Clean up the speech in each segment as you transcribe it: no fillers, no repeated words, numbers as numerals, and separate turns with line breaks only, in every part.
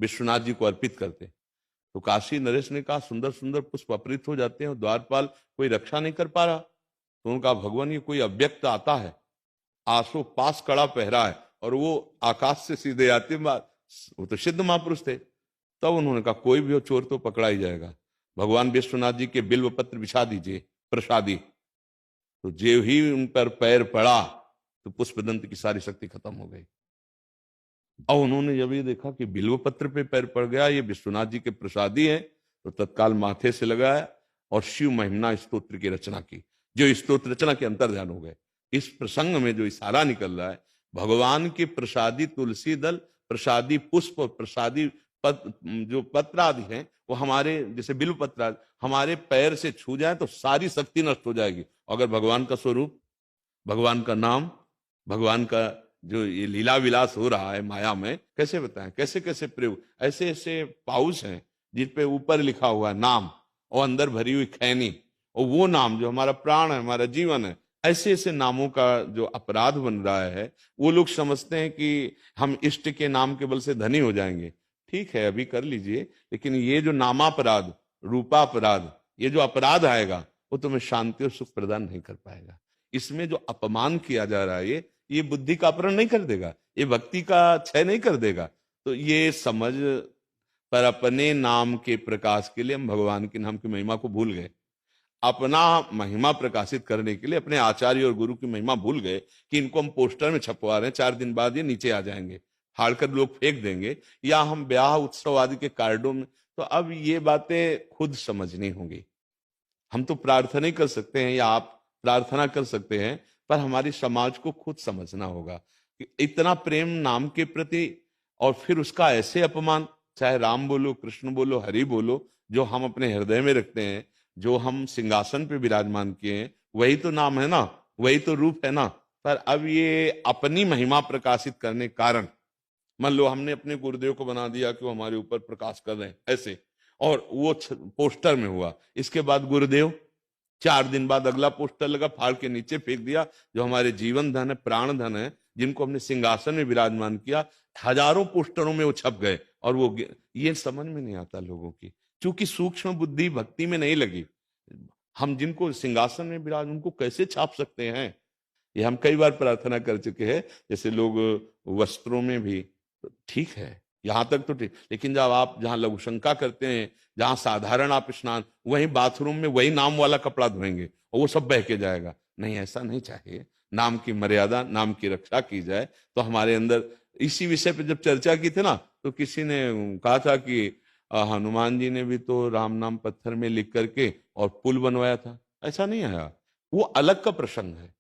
विश्वनाथ जी को अर्पित करते। तो काशी नरेश ने कहा सुंदर सुंदर पुष्प अपहृत हो जाते हैं, द्वारपाल कोई रक्षा नहीं कर पा रहा। तो उनका भगवान ये कोई अव्यक्त आता है, आसो पास कड़ा पहरा है और वो आकाश से सीधे आते, वो तो सिद्ध महापुरुष थे। तब उन्होंने कहा कोई भी हो चोर तो पकड़ा ही जाएगा, भगवान विश्वनाथ जी के बिल्व पत्र बिछा दीजिए प्रसादी। तो जो ही उन पर पैर पड़ा तो पुष्पदंत की सारी शक्ति खत्म हो गई। और उन्होंने जब ये देखा कि बिल्व पत्र पे पैर पड़ गया, ये विश्वनाथ जी के प्रसादी है, तो तत्काल माथे से लगाया और शिव महिमा स्तोत्र की रचना की, जो स्तोत्र रचना के अंतर ध्यान हो गए। इस प्रसंग में जो इशारा निकल रहा है, भगवान के प्रसादी तुलसी दल, प्रसादी पुष्प और प्रसादी जो पत्र आदि हैं, वो हमारे जैसे बिल्व पत्र आदि हमारे पैर से छू जाए तो सारी शक्ति नष्ट हो जाएगी। अगर भगवान का स्वरूप, भगवान का नाम, भगवान का जो ये लीला विलास हो रहा है माया में, कैसे बताएं, कैसे कैसे प्रयोग, ऐसे ऐसे पाउच हैं जिन पे ऊपर लिखा हुआ है नाम और अंदर भरी हुई खैनी, और वो नाम जो हमारा प्राण है, हमारा जीवन है। ऐसे ऐसे नामों का जो अपराध बन रहा है, वो लोग समझते हैं कि हम इष्ट के नाम के बल से धनी हो जाएंगे। ठीक है, अभी कर लीजिए, लेकिन ये जो नामापराध, रूपापराध, ये जो अपराध आएगा वो तुम्हें शांति और सुख प्रदान नहीं कर पाएगा। इसमें जो अपमान किया जा रहा है, ये बुद्धि का अपहरण नहीं कर देगा, ये भक्ति का क्षय नहीं कर देगा। तो ये समझ पर अपने नाम के प्रकाश के लिए हम भगवान के नाम की महिमा को भूल गए, अपना महिमा प्रकाशित करने के लिए अपने आचार्य और गुरु की महिमा भूल गए कि इनको हम पोस्टर में छपवा रहे हैं, 4 दिन बाद ये नीचे आ जाएंगे, फाड़कर लोग फेंक देंगे, या हम ब्याह उत्सव आदि के कार्डों में। तो अब ये बातें खुद समझनी होंगी। हम तो प्रार्थना ही कर सकते हैं या आप प्रार्थना कर सकते हैं, पर हमारी समाज को खुद समझना होगा कि इतना प्रेम नाम के प्रति और फिर उसका ऐसे अपमान, चाहे राम बोलो, कृष्ण बोलो, हरि बोलो, जो हम अपने हृदय में रखते हैं, जो हम सिंहासन पे विराजमान किए हैं, वही तो नाम है ना, वही तो रूप है ना। पर अब ये अपनी महिमा प्रकाशित करने के कारण, मान लो हमने अपने गुरुदेव को बना दिया कि वो हमारे ऊपर प्रकाश कर रहे हैं ऐसे, और वो पोस्टर में हुआ, इसके बाद गुरुदेव 4 दिन बाद अगला पोस्टर लगा, फाड़ के नीचे फेंक दिया। जो हमारे जीवन धन है, प्राण धन है, जिनको हमने सिंहासन में विराजमान किया, हजारों पोस्टरों में वो छप गए। और वो ये समझ में नहीं आता लोगों की, क्योंकि सूक्ष्म बुद्धि भक्ति में नहीं लगी। हम जिनको सिंहासन में विराज, उनको कैसे छाप सकते हैं? ये हम कई बार प्रार्थना कर चुके हैं। जैसे लोग वस्त्रों में भी, ठीक है यहां तक तो ठीक, लेकिन जब आप जहां लघुशंका करते हैं, जहां साधारण आप स्नान, वहीं बाथरूम में वही नाम वाला कपड़ा धोएंगे और वो सब बह के जाएगा। नहीं, ऐसा नहीं चाहिए। नाम की मर्यादा, नाम की रक्षा की जाए। तो हमारे अंदर इसी विषय पे जब चर्चा की थी ना, तो किसी ने कहा था कि हनुमान जी ने भी तो राम नाम पत्थर में लिख करके और पुल बनवाया था। ऐसा नहीं आया, वो अलग का प्रसंग है।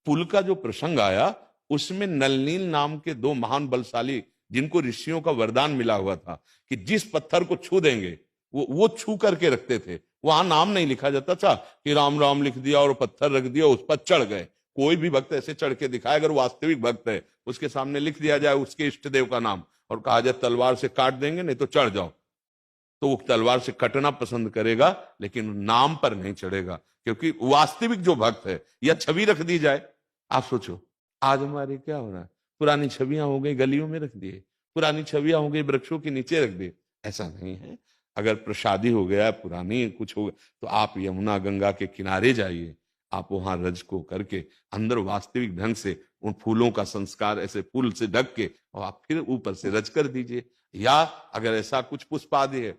पुल का जो प्रसंग आया, उसमें नलनील नाम के 2 महान बलशाली, जिनको ऋषियों का वरदान मिला हुआ था कि जिस पत्थर को छू देंगे वो छू करके रखते थे। वहां नाम नहीं लिखा जाता था कि राम राम लिख दिया और पत्थर रख दिया, उस पर चढ़ गए। कोई भी भक्त ऐसे चढ़ के दिखाए, अगर वास्तविक भक्त है, उसके सामने लिख दिया जाए उसके इष्ट देव का नाम और कहा जाए तलवार से काट देंगे, नहीं तो चढ़ जाओ, तो वो तलवार से कटना पसंद करेगा, लेकिन नाम पर नहीं चढ़ेगा। क्योंकि वास्तविक जो भक्त है, या छवि रख दी जाए। आप सोचो, आज हमारे क्या हो रहा है, पुरानी छवियां हो गई गलियों में रख दिए, पुरानी छवियां हो गई वृक्षों के नीचे रख दिए। ऐसा नहीं है। अगर प्रसादी हो गया, पुरानी कुछ हो गया, तो आप यमुना गंगा के किनारे जाइए, आप वहां रज को करके अंदर वास्तविक ढंग से उन फूलों का संस्कार ऐसे फूल से ढक के, और आप फिर ऊपर से रज कर दीजिए। या अगर ऐसा कुछ पुष्प आदि है,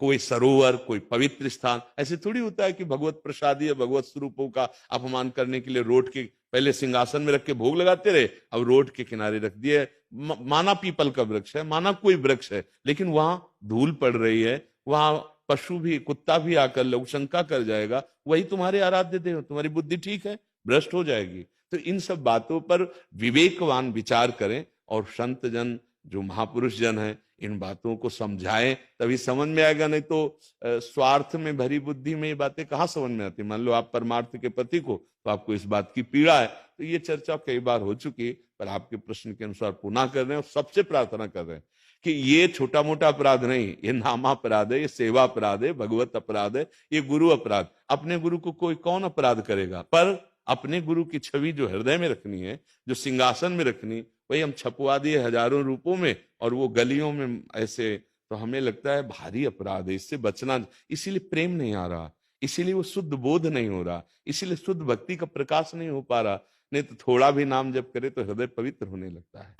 कोई सरोवर, कोई पवित्र स्थान, ऐसे थोड़ी होता है कि भगवत प्रसादी या भगवत स्वरूपों का अपमान करने के लिए रोड के पहले सिंहासन में रख के भोग लगाते रहे, अब रोड के किनारे रख दिए। माना पीपल का वृक्ष है, माना कोई वृक्ष है, लेकिन वहां धूल पड़ रही है, वहां पशु भी, कुत्ता भी आकर लोग शंका कर जाएगा, वही तुम्हारे आराध्य देव, तुम्हारी बुद्धि ठीक है, भ्रष्ट हो जाएगी। तो इन सब बातों पर विवेकवान विचार करें, और संत जन, जो महापुरुष जन है, इन बातों को समझाएं, तभी समझ में आएगा। नहीं तो स्वार्थ में भरी बुद्धि में ये बातें कहाँ समझ में आती। मान लो आप परमार्थ के पति को, तो आपको इस बात की पीड़ा है। तो ये चर्चा कई बार हो चुकी है, पर आपके प्रश्न के अनुसार पुनः कर रहे हैं, और सबसे प्रार्थना कर रहे हैं कि ये छोटा मोटा अपराध नहीं, ये नामापराध है, ये सेवा अपराध है, भगवत अपराध है, ये गुरु अपराध। अपने गुरु को कोई कौन अपराध करेगा, पर अपने गुरु की छवि जो हृदय में रखनी है, जो सिंहासन में रखनी, वही हम छपवा दिए हजारों रूपों में और वो गलियों में ऐसे, तो हमें लगता है भारी अपराध है, इससे बचना। इसीलिए प्रेम नहीं आ रहा, इसीलिए वो शुद्ध बोध नहीं हो रहा, इसीलिए शुद्ध भक्ति का प्रकाश नहीं हो पा रहा। नहीं तो थोड़ा भी नाम जप करे तो हृदय पवित्र होने लगता है।